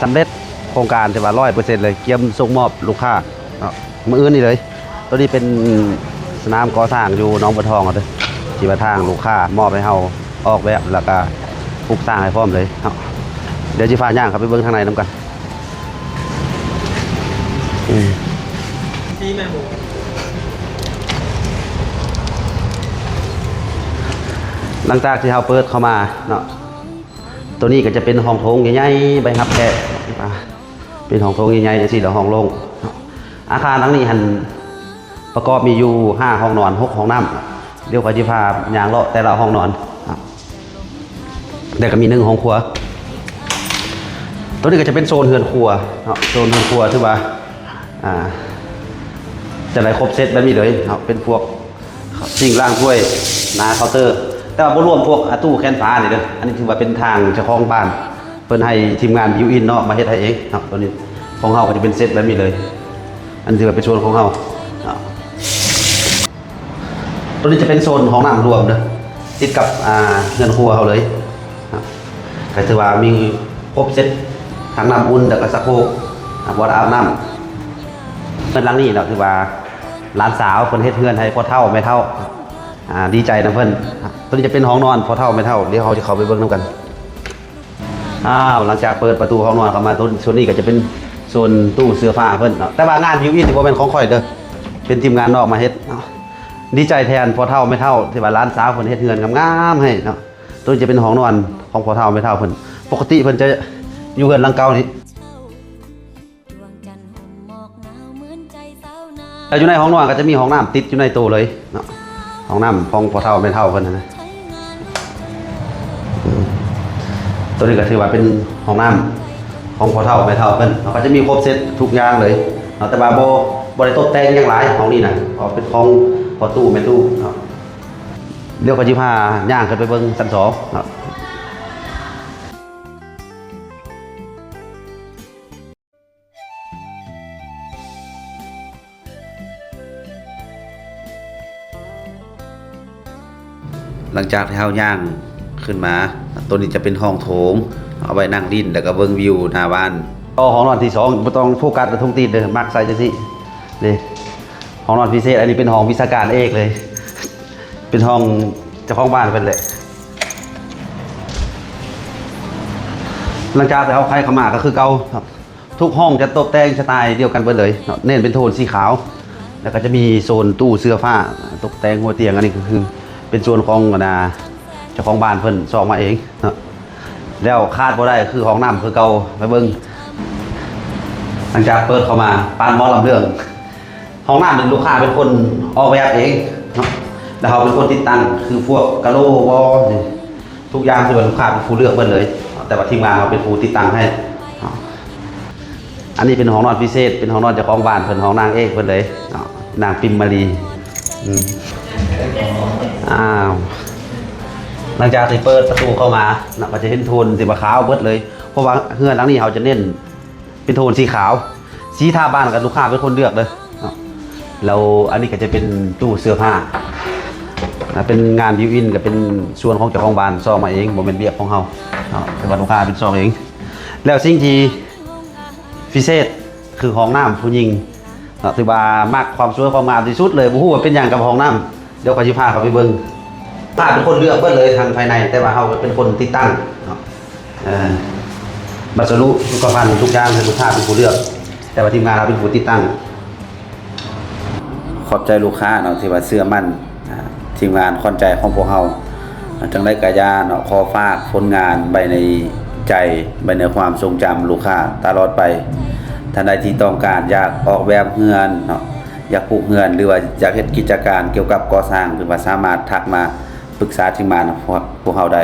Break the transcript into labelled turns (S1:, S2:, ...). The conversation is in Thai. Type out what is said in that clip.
S1: สำเร็จโครงการที่ว่า100%เลยเกี่ยมส่งมอบลูกค้ามื้ออื่นนี่เลยตัวนี้เป็นสนามก่อสร้างอยู่หนองบัวทองเด้อที่ว่าทางลูกค้ามอบให้เฮาออกแบบแล้วก็ปลูกสร้างให้พร้อมเลยเดี๋ยวสิพาย่างเข้าไปเบิ่งข้างในนํกัน
S2: ที่แม่หมู
S1: หลังจากที่เราเปิดเข้ามาเนาะตัวนี้ก็จะเป็นห้องโถงใหญ่ๆใบฮับแขกเป็นห้องโถงใหญ่ๆจังซี่แล้วห้องโล่งอาคารหลังนี้หันประกอบมีอยู่5ห้องนอน6ห้องน้ำเดี๋ยวก็สิพาย่างเลาะแต่ละห้องนอนแล้วก็มี1ห้องครัวตัวนี้ก็จะเป็นโซนเฮือนครัวเนาะโซนเฮือนครัวที่ว่าจะได้ครบเซตแบบนี้เลยเนาะเป็นพวกสิ่งล่างถ้วยหน้าเคาน์เตอร์แต่ว่าบ่รวมพวกตู้แคนฟ้านี่เด้ออันนี้ถือว่าเป็นทางเจ้าของบ้านเพิ่นให้ทีมงานบิวอินเนาะมาเฮ็ดให้เองเนาะตัวนี้ของเฮาก็จะเป็นเซตแบบนี้เลยอันถือว่าเป็นโซนของเฮาตัวนี้จะเป็นโซนห้องน้ำรวมเด้อติดกับเรือนครัวเฮาเลยก็ถือว่ามีครบเซตทั้งน้ำอุ่นแล้วก็ชักโครกบ่อาบน้ำเพิ่นหลังนี้เนาะถือว่าหลานสาวเพิ่นเฮ็ดเฮือนให้พ่อเฒ่าแม่เฒ่าดีใจนะเพื่อนตัวนี้จะเป็นห้องนอนพอเท่าไม่เท่าเดี๋ยวเขาจะเข้าไปเบิ่งน้ำกันหลังจากเปิดประตูห้องนอนเข้ามาตัวส่วนนี้ก็จะเป็นโซนตู้เสื้อผ้าเพื่อนแต่ว่างานยูอินที่ว่าเป็นของข่อยเด้อเป็นทีมงานนอกมาเฮ็ดดีใจแทนพอเท่าไม่เท่าที่ว่าร้านสาวเพิ่นเฮ็ดเฮือนงามๆให้เนาะตัวนี้จะเป็นห้องนอนของพอเท่าไม่เท่าเพิ่นปกติเพิ่นจะอยู่เฮือนหลังเก่านี่แต่อยู่ในห้องนอนก็จะมีห้องน้ำติดอยู่ในตู้เลยเนาะห้องน้ำของพอเท่าไม่เท่าเพิ่นนะตัวนี้ก็ถือว่าเป็นห้องน้ำของพอเท่าไม่เท่าเพิ่นเขาก็จะมีครบเซตทุกอย่างเลยแต่ว่าบ่ได้ตกแต่งอย่างหลายห้องนี้นะเป็นของพอตู้แม่ตู้เดี๋ยวก็สิพาย่างขึ้นไปเบิ่งชั้น2เนาะหลังจากที่เฮาย่างขึ้นมาตัวนี้จะเป็นห้องโถงเอาไว้นั่งดินแล้วก็เบิ่งวิวหน้าบ้านห้องนอนที่2บ่ต้องโฟกัสทุ่งตีนเด้อมักใส่จังซี่นี่ห้องนอนพิเศษอันนี้เป็นห้องวิชาการเอกเลยเป็นห้องเจ้าของบ้านเพิ่นเลยหลังจากที่เฮาใครเข้ามาก็คือเก่าครับทุกห้องจะตกแต่งสไตล์เดียวกันเบิดเลยเน้นเป็นโทนสีขาวแล้วก็จะมีโซนตู้เสื้อผ้าตกแต่งหัวเตียงอันนี้ก็คือเป็นส่วนของเจ้าของบ้านเพิ่นสร้างมาเองแล้วคาดบ่ได้คือห้องน้ำคือเก่าไปเบิ่งหลังจากเปิดเข้ามาปานหมอลำเรื่องห้องน้ำเป็นลูกค้าเป็นคนออกแบบเองแล้วเขาเป็นคนติดตั้งคือพวกกะโหลวอนี่ทุกอย่างคือลูกค้าเป็นผู้เลือกเบิ่งเลยแต่ว่าทีมงานเราเป็นผู้ติดตั้งให้อันนี้เป็นห้องนอนพิเศษเป็นห้องนอนเจ้าของบ้านเพิ่นห้องนางเอกเพิ่นเลยนางปิมมารีหลังจากที่เปิดประตูเข้ามาก็จะเห็นโทนสีขาวเบิดเลยเพราะว่าเฮือนหลังนี้เขาจะเน้นเป็นโทนสีขาวสีทาบ้านกับลูกค้าเป็นคนเลือกเลยแล้วอันนี้ก็จะเป็นตู้เสื้อผ้าเป็นงานบิวอินก็เป็นส่วนของเจ้าของบ้านซ่อมมาเองบ่เป็นเบียบของเขาแต่ว่าลูกค้าเป็นซ่อมเองแล้วสิ่งที่พิเศษคือห้องน้ำผู้หญิงถือว่ามากความสวยความงามที่สุดเลยบ่ฮู้ว่าเป็นอย่างกับห้องน้ำเดี๋ยวก็สิพาเขาไปเบิ่งป้าเป็นคนเลือกเบิดเลยทางภายในแต่ว่าเขาเป็นคนติดตั้งบัสรุสุขภัณฑ์ทุกอย่างคือลูกค้าเป็นผู้เลือกแต่ว่าทีมงานเราเป็นผู้ติดตั้งขอบใจลูกค้าเนาะที่ว่าเชื่อมั่นทีมงานขวัญใจของพวกเราจังได้กะยาเนาะขอฝากผลงานไว้ในใจไว้ในความทรงจำลูกค้าตลอดไปท่านใดที่ต้องการอยากออกแบบเฮือนเนาะอยากปลูกเฮือนหรือว่าอยากเฮ็ดกิจการเกี่ยวกับก่อสร้างหรือว่าสามารถทักมาปรึกษาทีมงานพวกเราได้